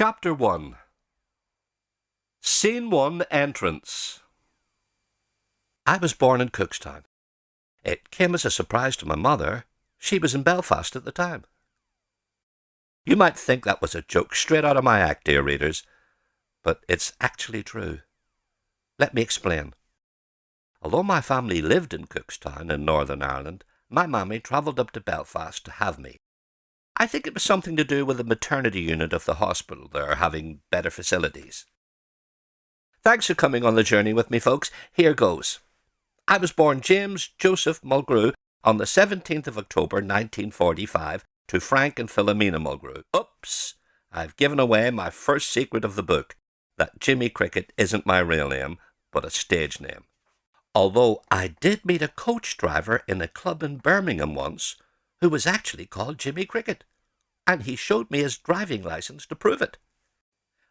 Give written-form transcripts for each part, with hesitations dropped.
Chapter 1. Scene 1, Entrance. I was born in Cookstown. It came as a surprise to my mother. She was in Belfast at the time. You might think that was a joke straight out of my act, dear readers, but it's actually true. Let me explain. Although my family lived in Cookstown in Northern Ireland, my mammy travelled up to Belfast to have me. I think it was something to do with the maternity unit of the hospital there having better facilities. Thanks for coming on the journey with me, folks. Here goes. I was born James Joseph Mulgrew on the 17th of October 1945 to Frank and Philomena Mulgrew. Oops! I've given away my first secret of the book, that Jimmy Cricket isn't my real name, but a stage name. Although I did meet a coach driver in a club in Birmingham once who was actually called Jimmy Cricket, and he showed me his driving licence to prove it.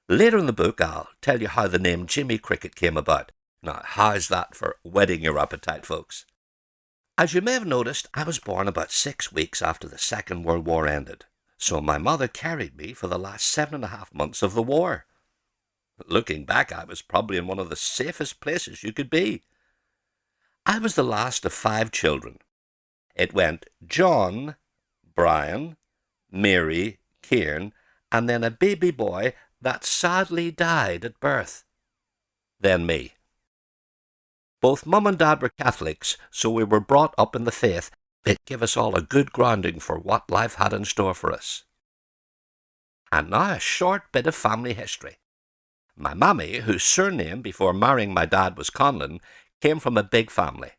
Later in the book, I'll tell you how the name Jimmy Cricket came about. Now, how's that for whetting your appetite, folks? As you may have noticed, I was born about 6 weeks after the Second World War ended, so my mother carried me for the last 7.5 months of the war. Looking back, I was probably in one of the safest places you could be. I was the last of 5 children. It went John, Brian, Mary, Kieran, and then a baby boy that sadly died at birth. Then me. Both Mum and Dad were Catholics, so we were brought up in the faith. It gave us all a good grounding for what life had in store for us. And now a short bit of family history. My mammy, whose surname before marrying my dad was Conlon, came from a big family.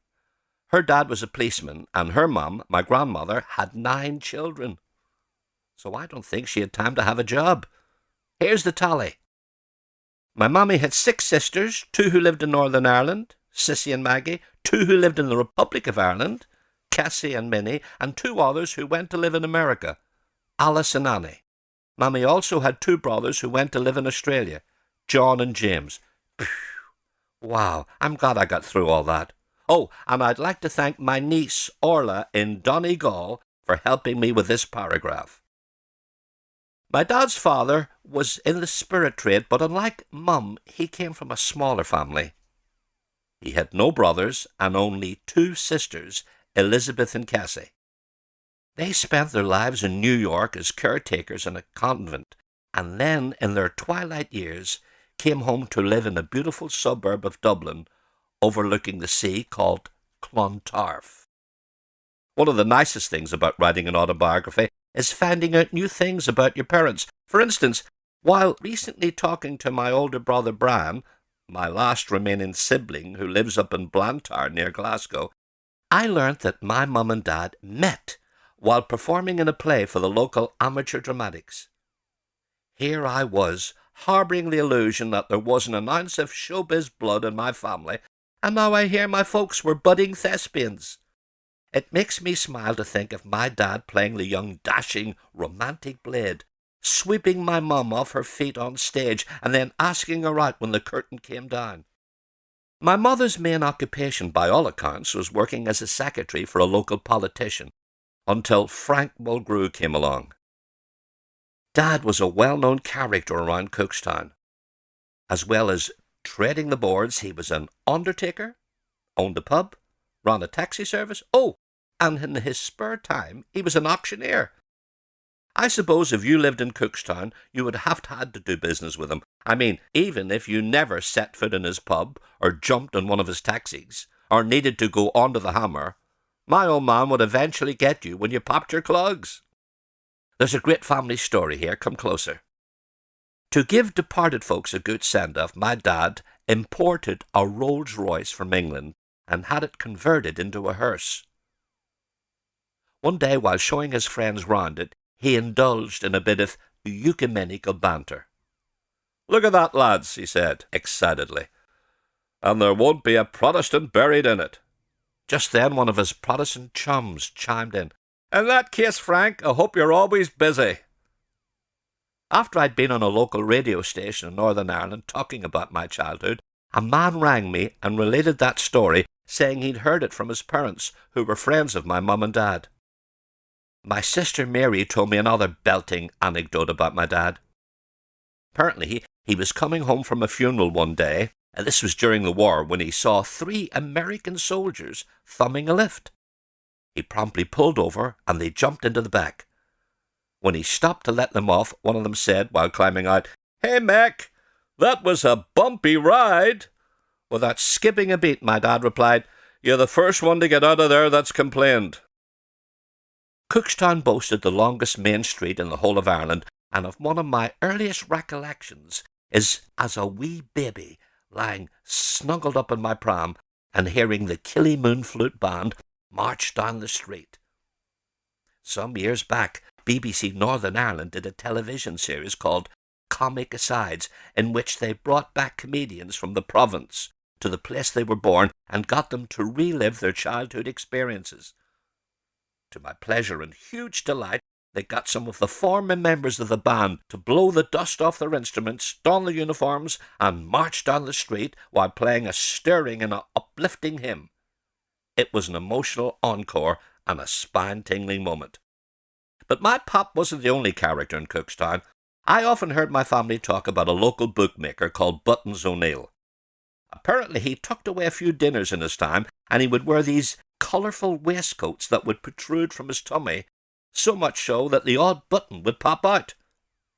Her dad was a policeman, and her mum, my grandmother, had 9 children. So I don't think she had time to have a job. Here's the tally. My mammy had 6 sisters, 2 who lived in Northern Ireland, Sissy and Maggie, 2 who lived in the Republic of Ireland, Cassie and Minnie, and 2 others who went to live in America, Alice and Annie. Mammy also had 2 brothers who went to live in Australia, John and James. Phew. Wow, I'm glad I got through all that. Oh, and I'd like to thank my niece, Orla, in Donegal, for helping me with this paragraph. My dad's father was in the spirit trade, but unlike Mum, he came from a smaller family. He had no brothers and only 2 sisters, Elizabeth and Cassie. They spent their lives in New York as caretakers in a convent, and then, in their twilight years, came home to live in a beautiful suburb of Dublin, overlooking the sea called Clontarf. One of the nicest things about writing an autobiography is finding out new things about your parents. For instance, while recently talking to my older brother Brian, my last remaining sibling who lives up in Blantyre near Glasgow, I learnt that my mum and dad met while performing in a play for the local amateur dramatics. Here I was, harbouring the illusion that there wasn't an ounce of showbiz blood in my family, and now I hear my folks were budding thespians. It makes me smile to think of my dad playing the young, dashing, romantic Blade, sweeping my mum off her feet on stage and then asking her out when the curtain came down. My mother's main occupation, by all accounts, was working as a secretary for a local politician, until Frank Mulgrew came along. Dad was a well-known character around Cookstown. As well as trading the boards, he was an undertaker, owned a pub, ran a taxi service, and in his spare time, he was an auctioneer. I suppose if you lived in Cookstown, you would have had to do business with him. I mean, even if you never set foot in his pub, or jumped on one of his taxis, or needed to go onto the Hammer, my old man would eventually get you when you popped your clogs. There's a great family story here. Come closer. To give departed folks a good send-off, my dad imported a Rolls Royce from England and had it converted into a hearse. One day, while showing his friends round it, he indulged in a bit of ecumenical banter. "Look at that, lads," he said, excitedly. "And there won't be a Protestant buried in it." Just then one of his Protestant chums chimed in. "In that case, Frank, I hope you're always busy." After I'd been on a local radio station in Northern Ireland talking about my childhood, a man rang me and related that story, saying he'd heard it from his parents, who were friends of my mum and dad. My sister Mary told me another belting anecdote about my dad. Apparently, he was coming home from a funeral one day, and this was during the war, when he saw 3 American soldiers thumbing a lift. He promptly pulled over, and they jumped into the back. When he stopped to let them off, one of them said, while climbing out, "Hey, Mac, that was a bumpy ride." Without skipping a beat, my dad replied, "You're the first one to get out of there that's complained." Cookstown boasted the longest main street in the whole of Ireland, and of one of my earliest recollections is as a wee baby lying snuggled up in my pram and hearing the Killie Moon Flute Band march down the street. Some years back, BBC Northern Ireland did a television series called Comic Asides, in which they brought back comedians from the province to the place they were born and got them to relive their childhood experiences. To my pleasure and huge delight, they got some of the former members of the band to blow the dust off their instruments, don their uniforms, and march down the street while playing a stirring and uplifting hymn. It was an emotional encore and a spine-tingling moment. But my pop wasn't the only character in Cookstown. I often heard my family talk about a local bookmaker called Buttons O'Neill. Apparently he tucked away a few dinners in his time, and he would wear these colourful waistcoats that would protrude from his tummy, so much so that the odd button would pop out.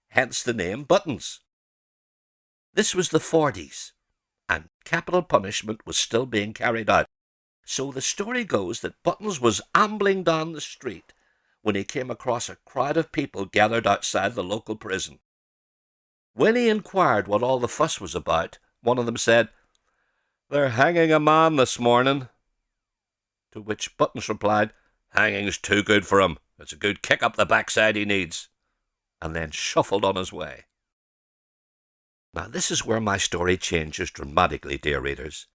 Hence the name Buttons. This was the 40s, and capital punishment was still being carried out. So the story goes that Buttons was ambling down the street when he came across a crowd of people gathered outside the local prison. When he inquired what all the fuss was about, one of them said, "They're hanging a man this morning." To which Buttons replied, "Hanging's too good for him. It's a good kick up the backside he needs," and then shuffled on his way. Now this is where my story changes dramatically, dear readers,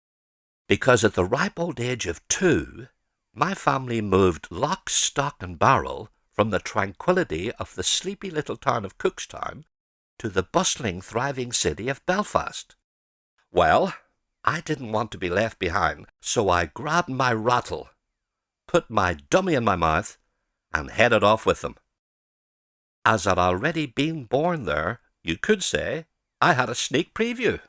because at the ripe old age of 2, my family moved lock, stock and barrel from the tranquillity of the sleepy little town of Cookstown to the bustling, thriving city of Belfast. Well, I didn't want to be left behind, so I grabbed my rattle, put my dummy in my mouth, and headed off with them. As I'd already been born there, you could say I had a sneak preview.